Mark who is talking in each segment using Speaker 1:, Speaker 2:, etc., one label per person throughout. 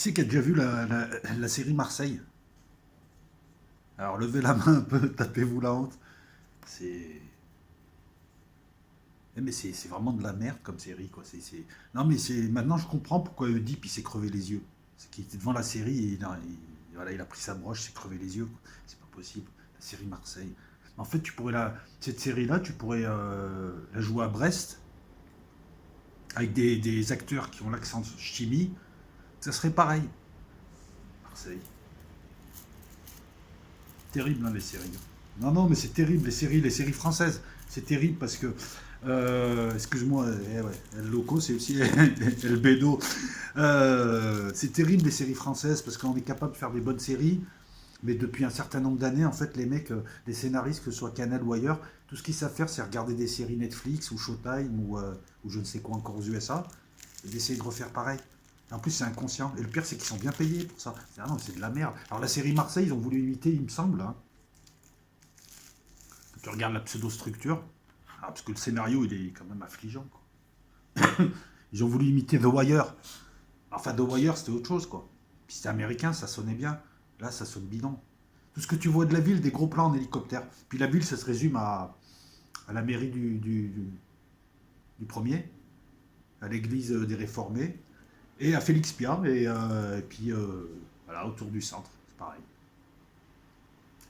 Speaker 1: c'est qui a déjà vu la série Marseille? Alors levez la main un peu, tapez-vous la honte. C'est. Mais c'est vraiment de la merde comme série, quoi. Non, mais c'est. Maintenant, je comprends pourquoi Oedipe il s'est crevé les yeux. C'est qu'il était devant la série et voilà, il a pris sa broche, il s'est crevé les yeux, quoi. C'est pas possible. La série Marseille. En fait, cette série-là, tu pourrais la jouer à Brest avec des acteurs qui ont l'accent chimie. Ça serait pareil. Marseille. Terrible, hein, les séries. Non, non, mais c'est terrible, les séries françaises. C'est terrible parce que, excuse-moi, ouais, El Loco, c'est aussi El Bedo. C'est terrible, les séries françaises, parce qu'on est capable de faire des bonnes séries, mais depuis un certain nombre d'années, en fait, les mecs, les scénaristes, que ce soit Canal ou ailleurs, tout ce qu'ils savent faire, c'est regarder des séries Netflix ou Showtime ou je ne sais quoi encore aux USA, et d'essayer de refaire pareil. En plus, c'est inconscient. Et le pire, c'est qu'ils sont bien payés pour ça. Ah non, c'est de la merde. Alors, la série Marseille, ils ont voulu imiter, il me semble, hein. Tu regardes la pseudo-structure, parce que le scénario, il est quand même affligeant, quoi. Ils ont voulu imiter The Wire. Enfin, The Wire, c'était autre chose, quoi. Puis c'était américain, ça sonnait bien. Là, ça sonne bidon. Tout ce que tu vois de la ville, des gros plans en hélicoptère. Puis la ville, ça se résume à la mairie du premier, à l'église des réformés, et à Félix Piat, et puis voilà, autour du centre, c'est pareil.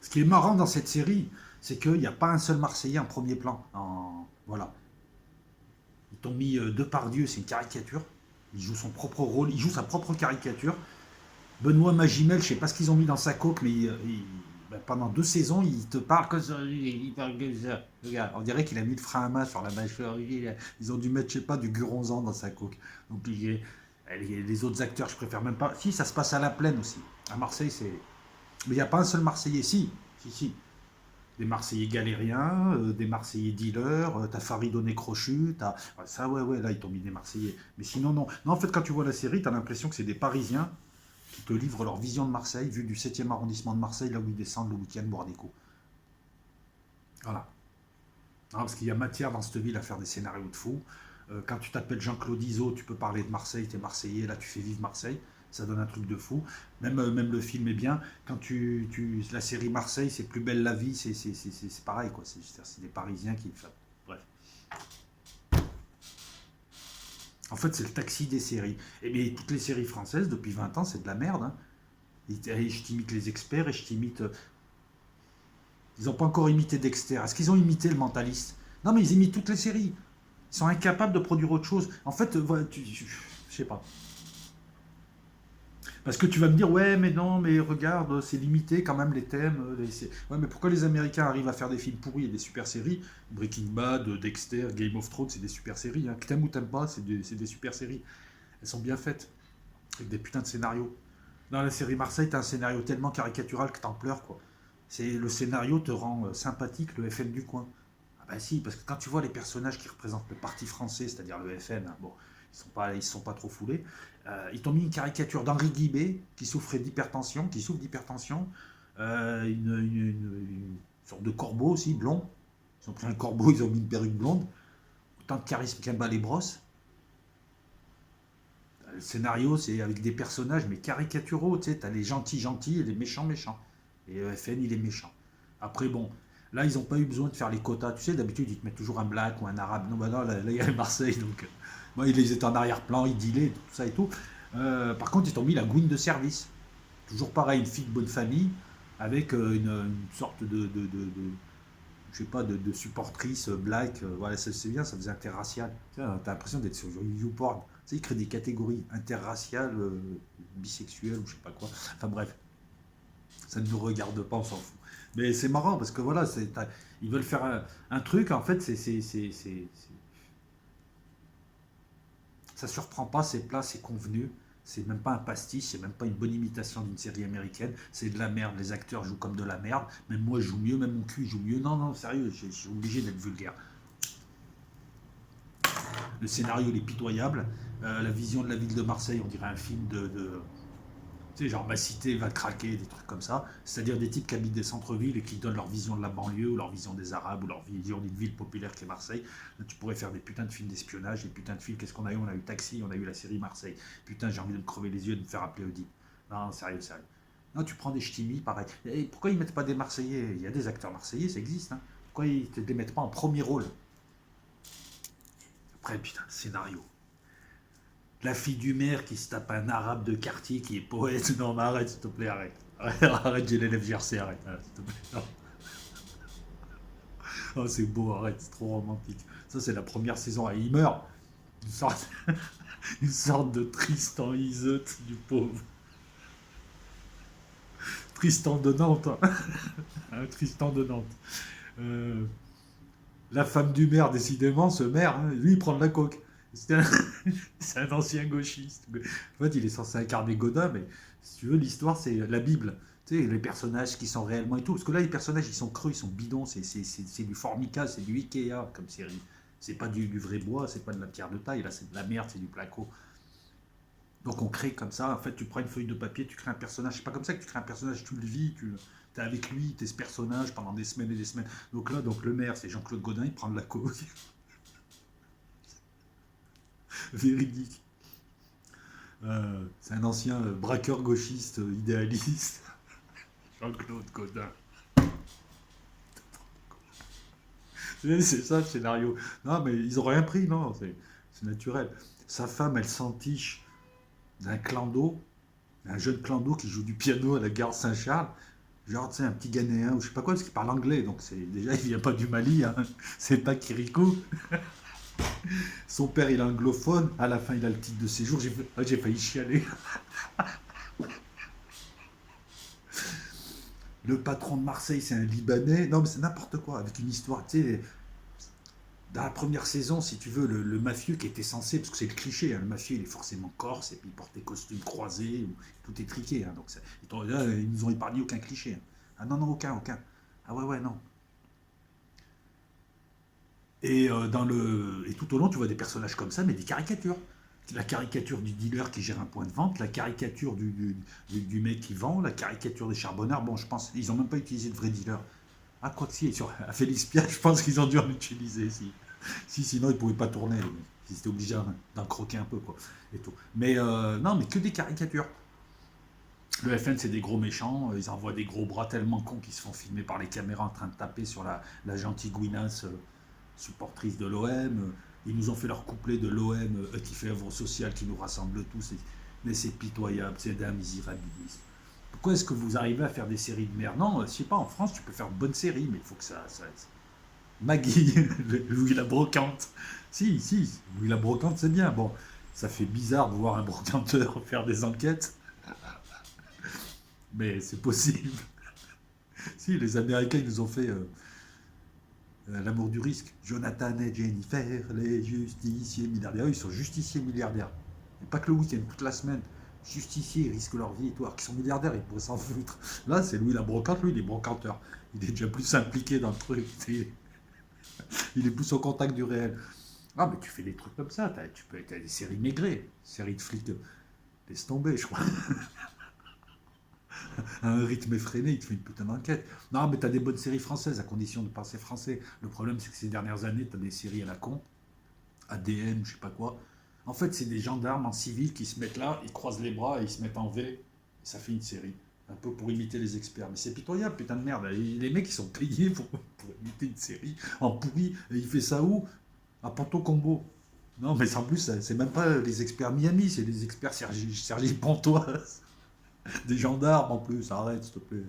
Speaker 1: Ce qui est marrant dans cette série, c'est qu'il n'y a pas un seul Marseillais en premier plan. Voilà. Ils t'ont mis Depardieu, c'est une caricature. Il joue son propre rôle, il joue sa propre caricature. Benoît Magimel, je sais pas ce qu'ils ont mis dans sa coque, mais ben, pendant 2 saisons, il te parle comme ça. Il parle comme ça. Regarde, on dirait qu'il a mis le frein à main sur la mâchoire. Ils ont dû mettre, je sais pas, du guronzan dans sa coque. Donc les autres acteurs, je préfère même pas. Si, ça se passe à la plaine aussi. À Marseille, c'est. Mais il n'y a pas un seul Marseillais. Si, si, si. Des Marseillais galériens, des Marseillais dealers, t'as Faridonné Crochu, t'as. Ouais, ça, ouais, ouais, là, ils t'ont mis des Marseillais. Mais sinon, non. Non, en fait, quand tu vois la série, t'as l'impression que c'est des Parisiens qui te livrent leur vision de Marseille, vue du 7e arrondissement de Marseille, là où ils descendent le week-end boire des coups. Voilà. Non, parce qu'il y a matière dans cette ville à faire des scénarios de fous. Quand tu t'appelles Jean-Claude Iso, tu peux parler de Marseille, t'es Marseillais, là tu fais vivre Marseille. Ça donne un truc de fou. Même le film est bien. Quand la série Marseille, c'est Plus belle la vie, c'est pareil, quoi. C'est des Parisiens qui. Enfin, bref. En fait, c'est le taxi des séries. Et mais toutes les séries françaises, depuis 20 ans, c'est de la merde, hein. Et je t'imite les experts et je t'imite. Ils n'ont pas encore imité Dexter. Est-ce qu'ils ont imité le mentaliste? Non, mais ils imitent toutes les séries. Ils sont incapables de produire autre chose. En fait, voilà, je sais pas. Parce que tu vas me dire, ouais, mais non, mais regarde, c'est limité quand même les thèmes. Ouais, mais pourquoi les Américains arrivent à faire des films pourris et des super séries? Breaking Bad, Dexter, Game of Thrones, c'est des super séries, hein. Que t'aimes ou t'aimes pas, c'est des super séries. Elles sont bien faites, avec des putains de scénarios. Dans la série Marseille, t'as un scénario tellement caricatural que t'en pleures, quoi. Le scénario te rend sympathique, le FN du coin. Ah bah si, parce que quand tu vois les personnages qui représentent le parti français, c'est-à-dire le FN, hein, bon, ils sont pas trop foulés. Ils t'ont mis une caricature d'Henri Guibet qui souffre d'hypertension, une sorte de corbeau aussi, blond. Ils ont pris un corbeau, ils ont mis une perruque blonde. Autant de charisme qu'un balai brosse. Le scénario, c'est avec des personnages, mais caricaturaux, tu sais, t'as les gentils gentils et les méchants méchants. Et le FN, il est méchant. Après, bon, là, ils n'ont pas eu besoin de faire les quotas. Tu sais, d'habitude, ils te mettent toujours un black ou un arabe. Non, bah non, là, il y a Marseille, donc. Moi, ils étaient en arrière-plan, ils dealaient, tout ça et tout. Par contre, ils t'ont mis la gouine de service. Toujours pareil, une fille de bonne famille, avec une sorte je sais pas, de supportrice black. Voilà, c'est bien, ça faisait interracial. Tu as l'impression d'être sur YouPorn. Tu sais, ils créent des catégories interraciales, bisexuelles ou je sais pas quoi. Enfin bref, ça ne nous regarde pas, on s'en fout. Mais c'est marrant parce que voilà, ils veulent faire un truc, en fait, ça surprend pas, c'est plat, c'est convenu. C'est même pas un pastiche, c'est même pas une bonne imitation d'une série américaine. C'est de la merde, les acteurs jouent comme de la merde. Même moi, je joue mieux, même mon cul joue mieux. Non, non, sérieux, je suis obligé d'être vulgaire. Le scénario, il est pitoyable. La vision de la ville de Marseille, on dirait un film de Tu sais, genre ma cité va craquer, des trucs comme ça. C'est-à-dire des types qui habitent des centres-villes et qui donnent leur vision de la banlieue, ou leur vision des Arabes, ou leur vision d'une ville populaire qui est Marseille. Là, tu pourrais faire des putains de films d'espionnage, des putains de films. Qu'est-ce qu'on a eu? On a eu Taxi, on a eu la série Marseille. Putain, j'ai envie de me crever les yeux et de me faire appeler Audit. Non, sérieux, sérieux. Non, tu prends des ch'timis, pareil. Et pourquoi ils mettent pas des Marseillais? Il y a des acteurs marseillais, ça existe. Hein. Pourquoi ils ne les mettent pas en premier rôle? Après, putain, scénario. La fille du maire qui se tape un arabe de quartier qui est poète. Non, mais arrête, s'il te plaît, arrête. Arrête, j'ai l'élève GRC, arrête. S'il te plaît. Non. Oh, c'est beau, arrête, c'est trop romantique. Ça, c'est la première saison. Et il meurt. Une sorte, une sorte de Tristan Iseut du pauvre. Tristan de Nantes. Hein. Un Tristan de Nantes. Euh, la femme du maire, décidément, ce maire, hein, lui, il prend de la coke. C'est un, c'est un ancien gauchiste. En fait, il est censé incarner Godin, mais si tu veux, l'histoire, c'est la Bible. Tu sais, les personnages qui sont réellement et tout. Parce que là, les personnages, ils sont creux, ils sont bidons. C'est du Formica, c'est du Ikea comme série. C'est pas du vrai bois, c'est pas de la pierre de taille. Là, c'est de la merde, c'est du placo. Donc, on crée comme ça. En fait, tu prends une feuille de papier, tu crées un personnage. C'est pas comme ça que tu crées un personnage, tu le vis, tu es avec lui, tu es ce personnage pendant des semaines et des semaines. Donc là, donc le maire, c'est Jean-Claude Godin, il prend de la coke. Véridique. C'est un ancien braqueur gauchiste idéaliste. Jean-Claude Godin. C'est ça le scénario. Non, mais ils ont rien pris, non, c'est naturel. Sa femme, elle s'entiche d'un clando, un jeune clando qui joue du piano à la gare Saint-Charles. Genre, tu sais, un petit Ghanéen ou je sais pas quoi, parce qu'il parle anglais, donc déjà, il vient pas du Mali, hein. C'est pas Kirikou. Son père, il est anglophone. À la fin, il a le titre de séjour. J'ai failli chialer. Le patron de Marseille, c'est un Libanais. Non, mais c'est n'importe quoi, avec une histoire. Tu sais, dans la première saison, si tu veux, le mafieux qui était censé, parce que c'est le cliché, hein, le mafieux, il est forcément corse, et puis il porte des costumes croisés, tout est triqué. Hein, donc là, ils nous ont épargné aucun cliché. Hein. Ah non, non, aucun, aucun. Ah ouais, ouais, non. Et tout au long, tu vois des personnages comme ça, mais des caricatures. La caricature du dealer qui gère un point de vente, la caricature du mec qui vend, la caricature des charbonneurs. Bon, je pense, ils n'ont même pas utilisé de vrai dealer. Ah, quoi que si, à Félix Piat, je pense qu'ils ont dû en utiliser, si. Si, sinon, ils ne pouvaient pas tourner. Ils étaient obligés d'en croquer un peu, quoi. Et tout. Mais non, mais que des caricatures. Le FN, c'est des gros méchants. Ils envoient des gros bras tellement cons qu'ils se font filmer par les caméras en train de taper sur la gentille Gouinasse, supportrice de l'OM. Ils nous ont fait leur couplet de l'OM qui fait œuvre sociale, qui nous rassemble tous. Mais c'est pitoyable, c'est d'un misérabilisme. Pourquoi est-ce que vous arrivez à faire des séries de merde? Non, je sais pas, en France, tu peux faire de bonnes séries, mais il faut que ça Maggie, Louis la brocante. Si, si, Louis la brocante, c'est bien. Bon, ça fait bizarre de voir un brocanteur faire des enquêtes, mais c'est possible. Si, les Américains, ils nous ont fait l'amour du risque. Jonathan et Jennifer, les justiciers milliardaires. Eux, ils sont justiciers milliardaires. Et pas que le week-end, toute la semaine. Justiciers, ils risquent leur vie et tout. Alors qu'ils sont milliardaires, ils pourraient s'en foutre. Là, c'est Louis la brocante, lui, il est brocanteur. Il est déjà plus impliqué dans le truc. Il est plus au contact du réel. Ah, mais tu fais des trucs comme ça. T'as des séries maigrées, séries de flics. Laisse tomber, je crois. À un rythme effréné, il te fait une putain d'enquête. Non, mais t'as des bonnes séries françaises, à condition de penser français. Le problème, c'est que ces dernières années, t'as des séries à la con, ADN, je sais pas quoi. En fait, c'est des gendarmes en civil qui se mettent là, ils croisent les bras et ils se mettent en V, et ça fait une série. Un peu pour imiter les experts. Mais c'est pitoyable, putain de merde. Les mecs, ils sont payés pour imiter une série en pourri. Et il fait ça où? À Ponto Combo. Non, mais en plus, c'est même pas les experts Miami, c'est les experts Sergi Pontoise. Des gendarmes en plus, arrête, s'il te plaît.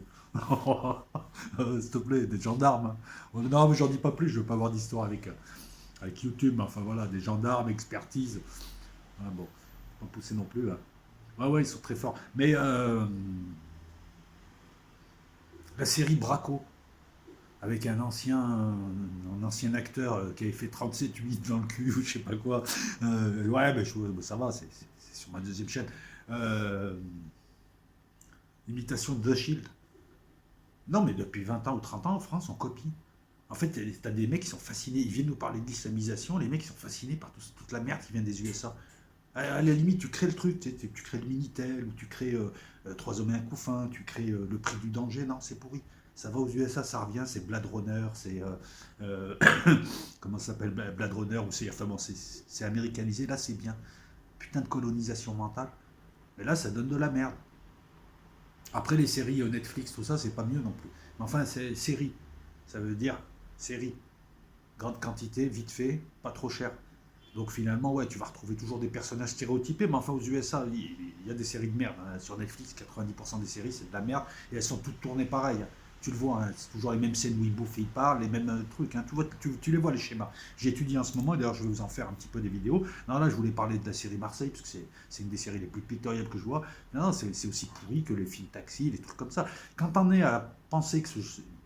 Speaker 1: S'il te plaît, des gendarmes. Hein. Non, mais j'en dis pas plus, je veux pas avoir d'histoire avec YouTube. Enfin voilà, des gendarmes, expertise. Ah, bon, pas pousser non plus. Hein. Ouais, ouais, ils sont très forts. Mais la série Braco, avec un ancien acteur qui avait fait 37-8 dans le cul ou je sais pas quoi. Ouais, mais ça va, c'est sur ma deuxième chaîne. Euh, Imitation de The Shield. Non, mais depuis 20 ans ou 30 ans en France, on copie. En fait, t'as des mecs qui sont fascinés, ils viennent nous parler d'islamisation, les mecs qui sont fascinés par toute la merde qui vient des USA. À la limite, tu crées le truc, tu crées le Minitel, ou tu crées Trois hommes et un couffin, tu crées le prix du danger. Non, c'est pourri. Ça va aux USA, ça revient, c'est Blade Runner, c'est. Comment ça s'appelle Blade Runner, ou c'est. Enfin bon, c'est américanisé, là c'est bien. Putain de colonisation mentale. Mais là, ça donne de la merde. Après, les séries Netflix, tout ça, c'est pas mieux non plus. Mais enfin, c'est série. Ça veut dire série. Grande quantité, vite fait, pas trop cher. Donc finalement, ouais, tu vas retrouver toujours des personnages stéréotypés, mais enfin aux USA, il y a des séries de merde, hein. Sur Netflix, 90% des séries, c'est de la merde, et elles sont toutes tournées pareil, hein. Tu le vois, hein, c'est toujours les mêmes scènes où ils bouffent et ils parlent, les mêmes trucs, hein. Tu les vois, les schémas. J'étudie en ce moment, et d'ailleurs je vais vous en faire un petit peu des vidéos. Non, là, je voulais parler de la série Marseille, parce que c'est une des séries les plus pictoriales que je vois. Non, c'est aussi pourri que les films Taxi, les trucs comme ça. Quand t'en es à penser que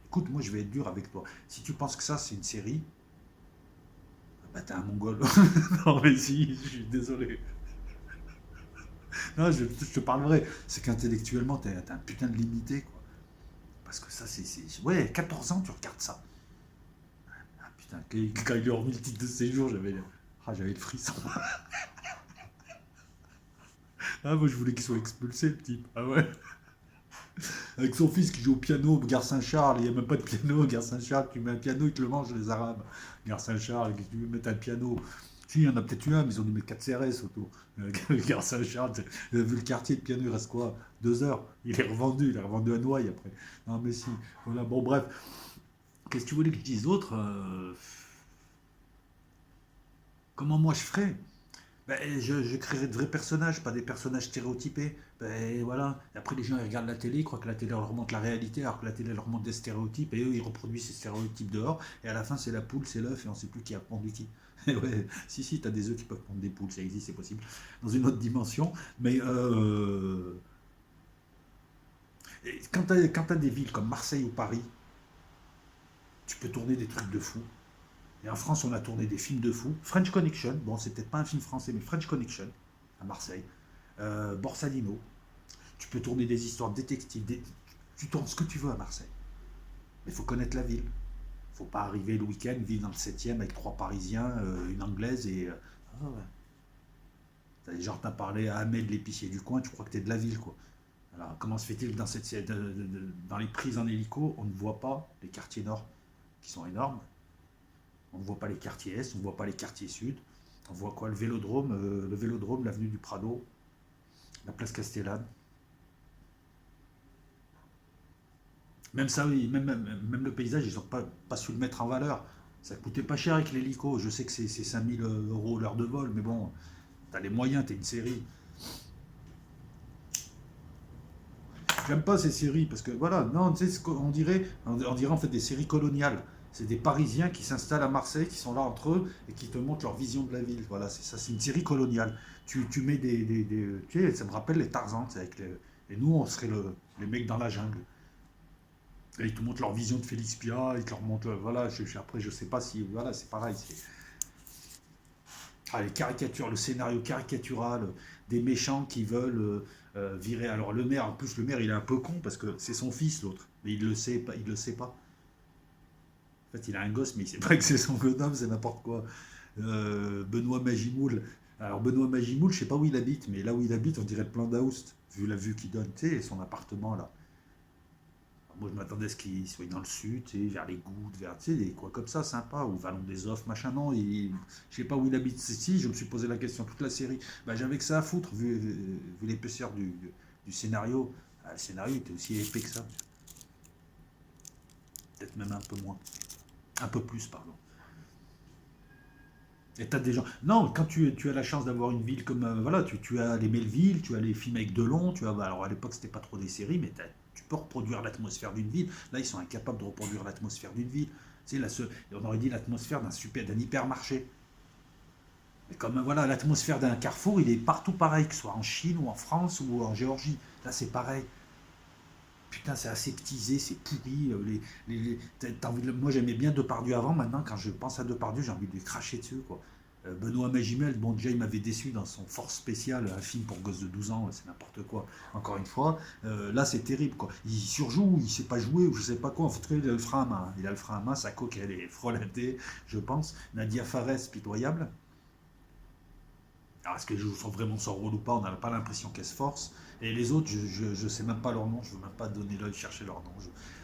Speaker 1: Écoute, moi je vais être dur avec toi. Si tu penses que ça, c'est une série, bah t'es un mongol. Non mais si, je suis désolé. Non, je te parle vrai. C'est qu'intellectuellement, t'es un putain de limité, quoi. Parce que ça, Ouais, 14 ans, tu regardes ça. Ah putain, quand il lui a remis le titre de séjour, j'avais le frisson. Ah, moi, je voulais qu'il soit expulsé, le type. Ah ouais. Avec son fils qui joue au piano, Gare Saint-Charles, il n'y a même pas de piano, Gare Saint-Charles, tu mets un piano, ils te le mangent, les Arabes. Gare Saint-Charles, tu veux mettre un piano. Si, il y en a peut-être eu un, mais ils ont dû mettre 4 CRS autour. Gare Saint-Charles, vu le quartier de piano, il reste quoi 2 heures. Il est revendu à Noailles après. Non, mais si. Voilà, bon, bref. Qu'est-ce que tu voulais que je dise d'autre Comment moi je ferais ben, je créerais de vrais personnages, pas des personnages stéréotypés. Ben, voilà. Et après, les gens ils regardent la télé, ils croient que la télé leur remonte la réalité, alors que la télé leur remonte des stéréotypes, et eux ils reproduisent ces stéréotypes dehors, et à la fin c'est la poule, c'est l'œuf, et on sait plus qui a pondu qui. Et ouais, si, t'as des œufs qui peuvent pondre des poules, ça existe, c'est possible, dans une autre dimension. Mais quand t'as des villes comme Marseille ou Paris, tu peux tourner des trucs de fou. Et en France, on a tourné des films de fou. French Connection, bon, c'est peut-être pas un film français, mais French Connection, à Marseille. Borsalino. Tu peux tourner des histoires détectives. Tu tournes ce que tu veux à Marseille. Mais il faut connaître la ville. Faut pas arriver le week-end, vivre dans le 7e avec 3 Parisiens, une Anglaise et. Ah ouais. Genre, t'as parlé à Ahmed, l'épicier du coin, tu crois que t'es de la ville, quoi. Alors, comment se fait-il que dans les prises en hélico, on ne voit pas les quartiers nord, qui sont énormes. On ne voit pas les quartiers est, on ne voit pas les quartiers sud. On voit quoi le vélodrome, l'avenue du Prado, la place Castellane. Même ça, oui, même le paysage, ils n'ont pas su le mettre en valeur. Ça coûtait pas cher avec l'hélico. Je sais que c'est 5000 euros l'heure de vol, mais bon, t'as les moyens, t'es une série. J'aime pas ces séries parce que voilà, non, tu sais, on dirait en fait des séries coloniales. C'est des Parisiens qui s'installent à Marseille, qui sont là entre eux et qui te montrent leur vision de la ville. Voilà, c'est ça, c'est une série coloniale. Tu mets tu sais, ça me rappelle les Tarzans, et nous, on serait les mecs dans la jungle. Et ils te montrent leur vision de Félix Pia, ils te leur montrent, voilà, après je sais pas si, voilà, c'est pareil. Les caricatures, le scénario caricatural, des méchants qui veulent virer. Alors le maire, en plus le maire il est un peu con parce que c'est son fils l'autre, mais il le sait pas, il le sait pas. En fait il a un gosse mais il sait pas que c'est son bonhomme, c'est n'importe quoi. Benoît Magimoul. Alors Benoît Magimoul, je sais pas où il habite, mais là où il habite on dirait le plan d'Aoust, vu la vue qu'il donne, tu sais, son appartement là. Moi, je m'attendais à ce qu'il soit dans le sud, tu sais, vers les gouttes, vers, tu sais, des quoi comme ça, sympa, ou Vallon des Offres, machin, non, je sais pas où il habite ici, je me suis posé la question toute la série. Bah, j'avais que ça à foutre, vu l'épaisseur du scénario. Ah, le scénario était aussi épais que ça, peut-être même un peu moins, un peu plus, pardon. Et t'as des gens. Non, quand tu as la chance d'avoir une ville comme. Voilà, tu as les Melville, tu as les films avec Delon, tu as. Bah, alors à l'époque, c'était pas trop des séries, mais tu peux reproduire l'atmosphère d'une ville. Là, ils sont incapables de reproduire l'atmosphère d'une ville. Tu sais, on aurait dit l'atmosphère d'un hypermarché. Mais comme voilà, l'atmosphère d'un carrefour, il est partout pareil, que ce soit en Chine ou en France ou en Géorgie. Là, c'est pareil. Putain, c'est aseptisé, c'est pourri. Moi, j'aimais bien Depardieu avant. Maintenant, quand je pense à Depardieu, j'ai envie de lui cracher dessus, quoi. Benoît Magimel, bon, déjà, il m'avait déçu dans son Force spéciale, un film pour gosses de 12 ans, c'est n'importe quoi. Encore une fois, là, c'est terrible, quoi. Il surjoue, il sait pas jouer, ou je sais pas quoi. En fait, il a le frein à main. Il a le frein à main, sa coque, elle est frelatée, je pense. Nadia Fares, pitoyable. Alors, est-ce qu'elles jouent sont vraiment son rôle ou pas? On n'a pas l'impression qu'elles se forcent. Et les autres, je sais même pas leur nom, je veux même pas donner l'œil chercher leur nom,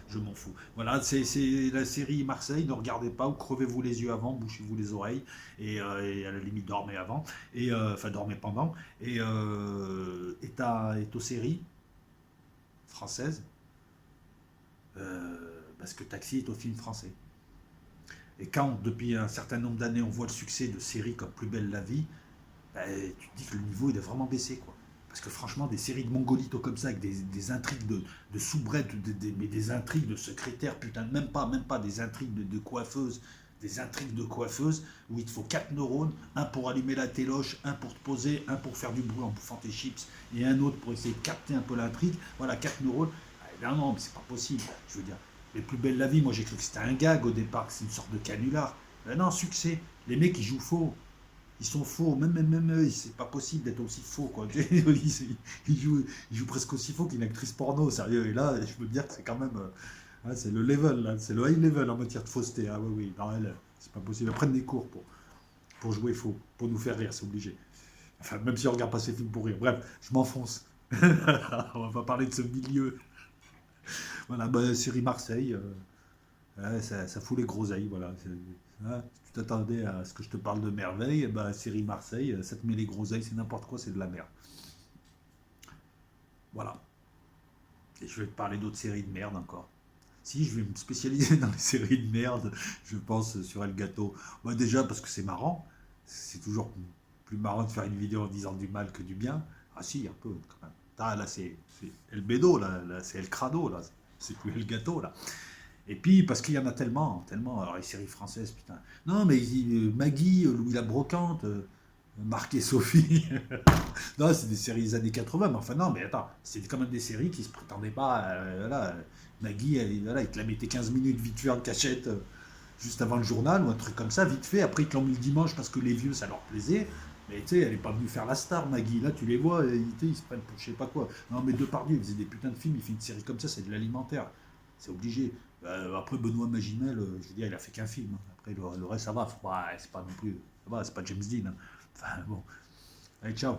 Speaker 1: je m'en fous. Voilà, c'est la série Marseille, ne regardez pas, ou crevez-vous les yeux avant, bouchez-vous les oreilles, et à la limite dormez avant, enfin dormez pendant, et aux séries françaises, parce que Taxi est au film français. Et quand, depuis un certain nombre d'années, on voit le succès de séries comme Plus belle la vie, bah, tu te dis que le niveau il a vraiment baissé quoi. Parce que franchement, des séries de mongolitos comme ça, avec des intrigues de soubrettes, mais des intrigues de secrétaires, putain, même pas des intrigues de coiffeuses, des intrigues de coiffeuses, où il te faut 4 neurones, un pour allumer la téloche, un pour te poser, un pour faire du bruit en bouffant tes chips, et un autre pour essayer de capter un peu l'intrigue. Voilà, 4 neurones. Ah, non, mais c'est pas possible. Je veux dire, les plus belles la vie, moi j'ai cru que c'était un gag au départ, que c'est une sorte de canular. Ben non, succès. Les mecs, ils jouent faux. Ils sont faux, même eux, c'est pas possible d'être aussi faux, quoi. Ils jouent presque aussi faux qu'une actrice porno, sérieux. Et là, je peux te dire que c'est quand même. C'est le level, là. C'est le high level en matière de fausseté. Ah oui, oui, non, c'est pas possible. Elles prennent des cours pour jouer faux, pour nous faire rire, c'est obligé. Enfin, même si on regarde pas ces films pour rire. Bref, je m'enfonce. On va pas parler de ce milieu. Voilà, bah, série Marseille. Ouais, ça fout les groseilles, voilà. Hein, si tu t'attendais à ce que je te parle de merveille, bah, série Marseille, ça te met les groseilles, c'est n'importe quoi, c'est de la merde. Voilà. Et je vais te parler d'autres séries de merde encore. Si, je vais me spécialiser dans les séries de merde, je pense, sur El Gato. Bah, déjà, parce que c'est marrant. C'est toujours plus marrant de faire une vidéo en disant du mal que du bien. Ah si, un peu, quand même. Ah, là, c'est El Bédo, là c'est El Crado, là. C'est plus El Gato, là. Et puis, parce qu'il y en a tellement, tellement, alors les séries françaises, putain. Non, mais Maggie, Louis la Brocante, Marc et Sophie. Non, c'est des séries des années 80, mais enfin, non, mais attends, c'est quand même des séries qui se prétendaient pas. Voilà, Maggie, voilà, il te la mettait 15 minutes vite fait en cachette, juste avant le journal, ou un truc comme ça, vite fait. Après, ils te l'ont mis le dimanche parce que les vieux, ça leur plaisait. Mais tu sais, elle est pas venue faire la star, Maggie. Là, tu les vois, ils se prennent pour je sais pas quoi. Non, mais Depardieu, il faisait des putains de films, il fait une série comme ça, c'est de l'alimentaire. C'est obligé. Après, Benoît Magimel, je veux dire, il a fait qu'un film, hein. Après, le reste, ça va. Ouais, c'est pas non plus. Ça va, c'est pas James Dean, hein. Enfin, bon. Allez, ciao.